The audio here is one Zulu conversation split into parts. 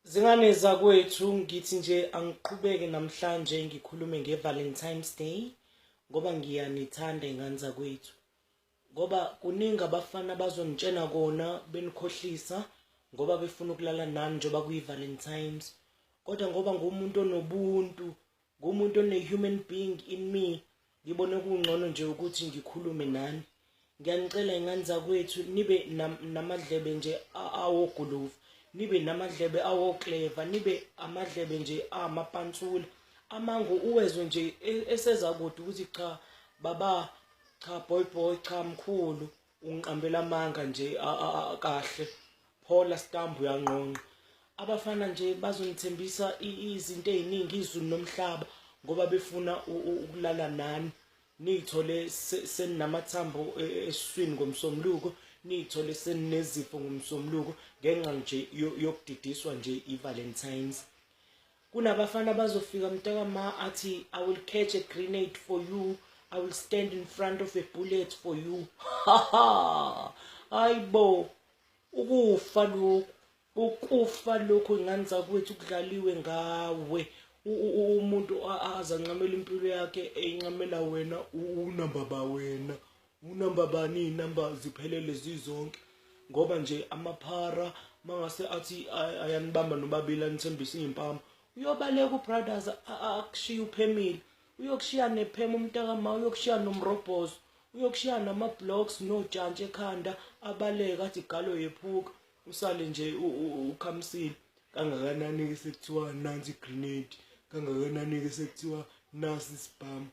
Zingane zakwethu ngithi nje angiqhubeke namhlanje ngikhulume ngeValentine's Day ngoba ngiyanithanda ingane zakwethu. Ngoba kuningi abafana bazonitshena kona benikhohlisa ngoba befuna ukulala nani njengoba kuyiValentimes. Kodwa ngoba ngumuntu onobuntu, ngumuntu one-human being in me, ngibone kungcono nje ukuthi ngikhulume nani. Ngiyanicela ingane zakwethu nibe namadlebe nje awogulufu, nibe namadlebe awokleva, nibe amadlebe nje amapansula. Amango uwezwe nje eseza kude ukuthi cha baba, cha boy, cha mkhulu, ungiqambela amanga nje kahle. Phola stamp uyanqonqa. Abafana nje bazonithembisa izinto eziningi izulu nomhlaba ngoba befuna ukulala nani. Niyithole seninamathambo esiswini ngomsombuluko, niyithole seninezifo ngomsombuluko ngenxa nje yokudidiswa nje iValentines. Kunabafana bazofika mntakama athi I will catch a grenade for you, I will stand in front of a bullet for you. Hayibo, ukufa lokho ingane zakwethu kudlaliwe ngawe. Umuntu azancamela impilo yakhe eyincamela wena, unamba ba wena, unamba bani, inamba ziphelele zizonke. Ngoba nje amaphara mangase athi ayanibamba nobabili anithembisa izimpama, uyobaleka ubrothers akushiya uphemile, uyokushiya nephema umntakama, uyokushiya nomrobhozo, uyokushiya nama-blocks nojantshi ekhanda, abaleka athi galo yephuka, usale nje ukhamsile. Kangakanani-ke sekuthiwa nansi igrenade, kangakanani-ke sekuthiwa nasi isibhamu.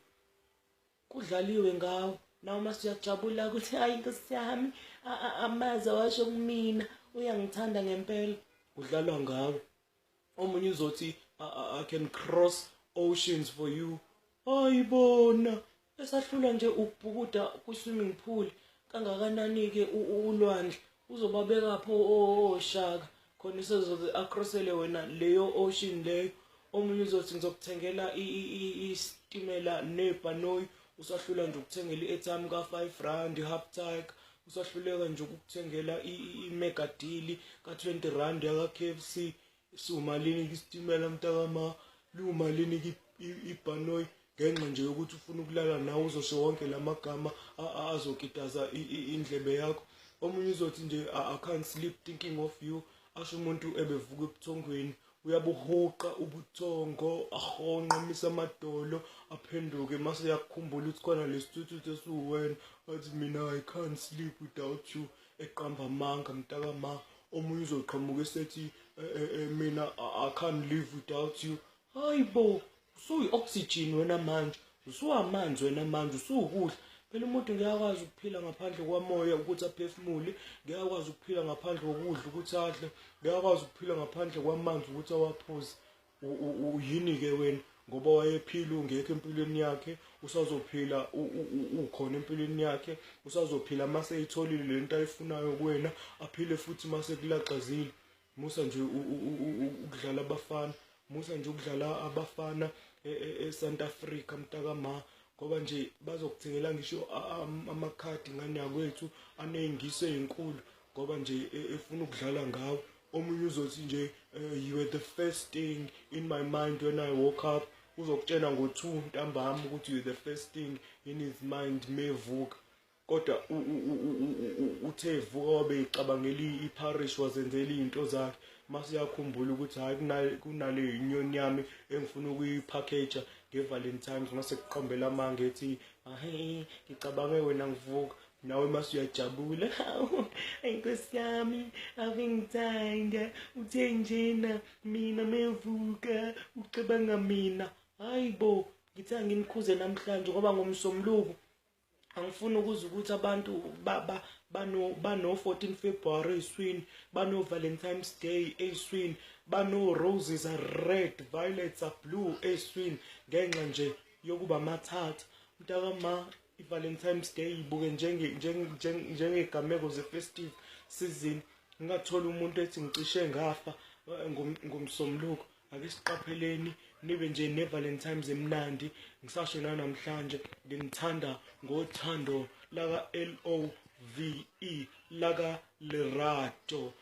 Kudlaliwe ngawo. Nawe masiyajabula ukuthi hayi Nkosi yami, amazi awasho kumina, uyangithanda ngempela. Kudlalwa ngawo. Omunye uzothi I can cross oceans for you. Hayibona, esahlula nje ukubhukuda kwi-swimming pool. Kangakanani-ke ulwandle uzobabeka pho oshaka khona isezothi acrossele wena leyo ocean leyo. Omunye uzothi ngizokuthengela isitimela nebhanoyi, usahlula nje ukuthengela i-airtime ka-R5, half-tike, usahluleka nje ukukuthengela i-mega deal ka-R20 yaka-KFC. Sumalini isitimela mntakama, lumalini ibhanoyi, ngenxa nje yokuthi ufuna ukulala nawe uzosho wonke lamagama azokitaza indlebe yakho. Omunye uzothi nje I can't sleep thinking of you, asho umuntu ebevuka ebuthongweni, uyabuhuqa ubuthongo, ahonqa amisa amadolo, aphenduke mase yakukhumbula ukuthi khona lesithuthu esiwuwena, athi mina I can't sleep without you, eqamba amanga mntakama. Omunye uzoqhamuka esethi mina I can't live without you. Hayibo, usuyi-oxygen wena manje, usuwamanzi wena manje, usuwukudla. Phela umuntu ngiyakwazi ukuphila ngaphandle kwamoya ukuthi aphefumule, ngiyakwazi ukuphila ngaphandle kokudla ukuthi adle, ngiyakwazi ukuphila ngaphandle kwamanzi ukuthi awaphuze. Uyini-ke wena ngoba wayephila ungekho empilweni yakhe, usazophila ukhona empilweni yakhe, usazophila mase eyitholile lento ayifunayo kuwena, aphile futhi mase kulaqazile. Musa nje ukudlala abafana, musa nje ukudlala abafana eSouth Africa mntakama, ngoba nje bazokuthengela ngisho amakhadi ngane yakwethu aney'ngiso ey'nkulu ngoba nje efuna ukudlala ngawo. Omunye uzothi nje you were the first thing in my mind when I woke up, uzokutshena ngo-2 ntambama ukuthi you were the first thing in his mind mevuka. Kodwa uthe evuka wabe ecabangela iparish, wazenzela iy'nto zakhe, mase yakhumbula ukuthi hayi kunale inyoni yami engifuna ukuyipakheja ngeValentimes. Mase kuqambela amanga ethi ngicabange wena ngivuka, nawe mase uyajabula. Hayi Nkosi yami, ave ngithanda, uthe njena mina mevuka ucabanga mina. Hayibo, ngithe nginikhuze namhlanje ngoba ngomsombuluko angifuni ukuze ukuthi abantu bano 14 February ey'swini, bano Valentine's Day ey'swini, bano roses are red, violets are blue ey'swini ngenxa nje yokuba amathatha. Mntakama, i-Valentine's Day ibuke njengegameko ze-festive season. Ngingathola umuntu ethi ngicishe ngafa ngomsombuluko. Ake siqapheleni, nibe nje ne-Valentimes emnandi. Ngisasho namhlanje nginithanda ngothando laka LOVE laka Lerato.